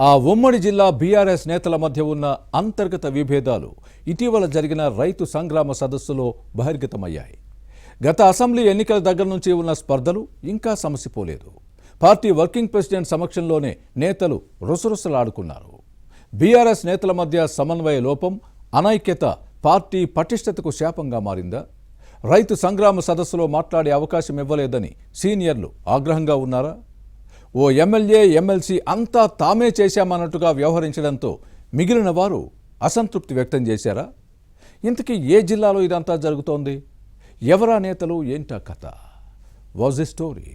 ఆ ఉమ్మడి జిల్లా బీఆర్ఎస్ నేతల మధ్య ఉన్న అంతర్గత విభేదాలు ఇటీవల జరిగిన రైతు సంగ్రామ సదస్సులో బహిర్గతమయ్యాయి. గత అసెంబ్లీ ఎన్నికల దగ్గర నుంచి ఉన్న స్పర్ధలు ఇంకా సమసిపోలేదు. పార్టీ వర్కింగ్ ప్రెసిడెంట్ సమక్షంలోనే నేతలు రుసరుసలాడుకున్నారు. బీఆర్ఎస్ నేతల మధ్య సమన్వయ లోపం, అనైక్యత పార్టీ పటిష్టతకు శాపంగా మారిందా? రైతు సంగ్రామ సదస్సులో మాట్లాడే అవకాశం ఇవ్వలేదని సీనియర్లు ఆగ్రహంగా ఉన్నారా? ఓ ఎమ్మెల్యే, ఎమ్మెల్సీ అంతా తామే చేశామన్నట్టుగా వ్యవహరించడంతో మిగిలిన వారు అసంతృప్తి వ్యక్తం చేశారా? ఇంతకీ ఏ జిల్లాలో ఇదంతా జరుగుతోంది? ఎవరా నేతలు, ఏంటా కథ? Was the story?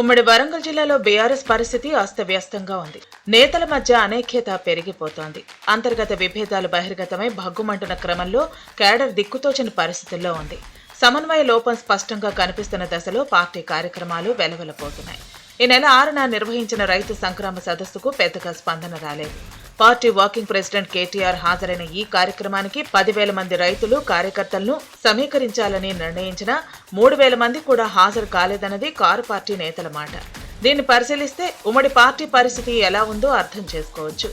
ఉమ్మడి వరంగల్ జిల్లాలో బీఆర్ఎస్ పరిస్థితి అస్తవ్యస్తంగా ఉంది. నేతల మధ్య అనైక్యత పెరిగిపోతోంది. అంతర్గత విభేదాలు బహిర్గతమై భగ్గుమంటున్న క్రమంలో కేడర్ దిక్కుతోచని పరిస్థితుల్లో ఉంది. సమన్వయ లోపం స్పష్టంగా కనిపిస్తున్న దశలో పార్టీ కార్యక్రమాలు వెలవెలపోతున్నాయి. ఈ నెల 6న నిర్వహించిన రైతు సంగ్రామ సదస్సుకు పెద్దగా స్పందన రాలేదు. పార్టీ వర్కింగ్ ప్రెసిడెంట్ కేటీఆర్ హాజరైన ఈ కార్యక్రమానికి 10,000 మంది రైతులు, కార్యకర్తలను సమీకరించాలని నిర్ణయించిన 3,000 మంది కూడా హాజరు కాలేదన్నది కారు పార్టీ నేతల మాట. దీన్ని పరిశీలిస్తే ఉమ్మడి పార్టీ పరిస్థితి ఎలా ఉందో అర్థం చేసుకోవచ్చు.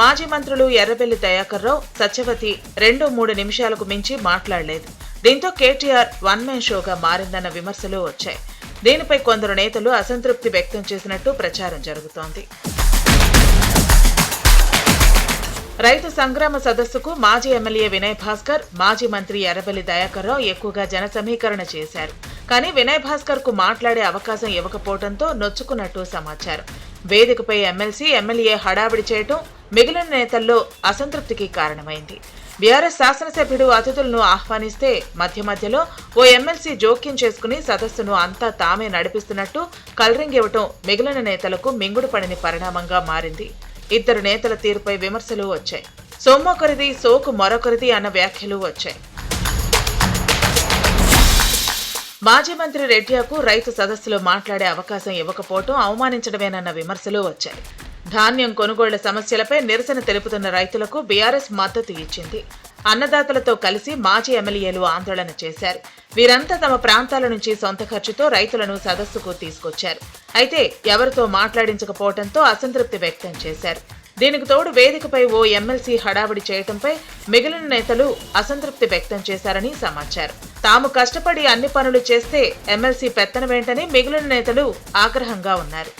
మాజీ మంత్రులు ఎర్రబెల్లి దయాకర్ రావు, సత్యవతి 2-3 నిమిషాలకు మించి మాట్లాడలేదు. దీంతో కేటీఆర్ వన్ మ్యాన్ షోగా మారిందన్న విమర్శలు వచ్చాయి. దీనిపై కొందరు నేతలు అసంతృప్తి వ్యక్తం చేసినట్టు ప్రచారం జరుగుతోంది. రైతు సంగ్రామ సదస్సుకు మాజీ ఎమ్మెల్యే వినయ్ భాస్కర్, మాజీ మంత్రి ఎర్రబెల్లి దయాకర్ రావు ఎక్కువగా జన సమీకరణ చేశారు. కానీ వినయ్ భాస్కర్ కు మాట్లాడే అవకాశం ఇవ్వకపోవడంతో నొచ్చుకున్నట్టు సమాచారం. వేదికపై ఎమ్మెల్సీ, ఎమ్మెల్యే హడావిడి చేయటం మిగిలిన నేతల్లో అసంతృప్తికి కారణమైంది. బీఆర్ఎస్ శాసనసభ్యుడు అతిథులను ఆహ్వానిస్తే మధ్యలో ఓ ఎమ్మెల్సీ జోక్యం చేసుకుని సదస్సును అంతా తామే నడిపిస్తున్నట్టు కలరింగ్ ఇవ్వటం మిగిలిన నేతలకు మింగుడు పడని పరిణామంగా మారింది. ఇద్దరు నేతల తీరుపై విమర్శలు వచ్చాయి. సొమ్మొకరిది, సోకు మరొకరిది అన్న వ్యాఖ్యలు వచ్చాయి. మాజీ మంత్రి రెడ్డియాకు రైతు సదస్సులో మాట్లాడే అవకాశం ఇవ్వకపోవటం అవమానించడమేనన్న విమర్శలు వచ్చాయి. ధాన్యం కొనుగోళ్ల సమస్యలపై నిరసన తెలుపుతున్న రైతులకు బీఆర్ఎస్ మద్దతు ఇచ్చింది. అన్నదాతలతో కలిసి మాజీ ఎమ్మెల్యేలు ఆందోళన చేశారు. వీరంతా తమ ప్రాంతాల నుంచి సొంత ఖర్చుతో రైతులను సదస్సుకు తీసుకొచ్చారు. అయితే ఎవరితో మాట్లాడించకపోవడంతో అసంతృప్తి వ్యక్తం చేశారు. దీనికి తోడు వేదికపై ఓ ఎమ్మెల్సీ హడావిడి చేయడంపై మిగిలిన నేతలు అసంతృప్తి వ్యక్తం చేశారని సమాచారం. తాము కష్టపడి అన్ని పనులు చేస్తే ఎమ్మెల్సీ పెత్తనమేంటని మిగిలిన నేతలు ఆగ్రహంగా ఉన్నారు.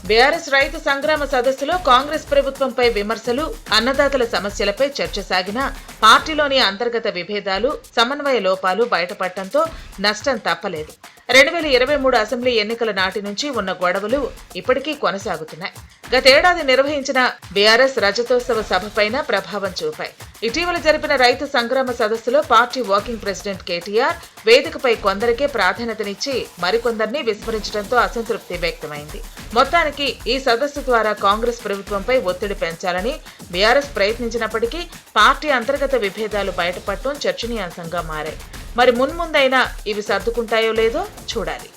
బీఆర్ఎస్ రైతు సంగ్రామ సదస్సులో కాంగ్రెస్ ప్రభుత్వంపై విమర్శలు, అన్నదాతల సమస్యలపై చర్చ సాగినా పార్టీలోని అంతర్గత విభేదాలు, సమన్వయ లోపాలు బయటపడటంతో నష్టం తప్పలేదు. 2023 అసెంబ్లీ ఎన్నికల నాటి నుంచి ఉన్న గొడవలు ఇప్పటికీ కొనసాగుతున్నాయి. గతేడాది నిర్వహించిన బీఆర్ఎస్ రజతోత్సవ సభపైన ప్రభావం చూపాయి. ఇటీవల జరిపిన రైతు సంగ్రామ సదస్సులో పార్టీ వర్కింగ్ ప్రెసిడెంట్ కేటీఆర్ వేదికపై కొందరికే ప్రాధాన్యతనిచ్చి మరికొందరిని విస్మరించడంతో అసంతృప్తి వ్యక్తమైంది. మొత్తానికి ఈ సదస్సు ద్వారా కాంగ్రెస్ ప్రభుత్వంపై ఒత్తిడి పెంచాలని బీఆర్ఎస్ ప్రయత్నించినప్పటికీ పార్టీ అంతర్గత విభేదాలు బయటపడటం చర్చనీయాంశంగా మారాయి. మరి మున్ముందైనా ఇవి సర్దుకుంటాయో లేదో చూడాలి.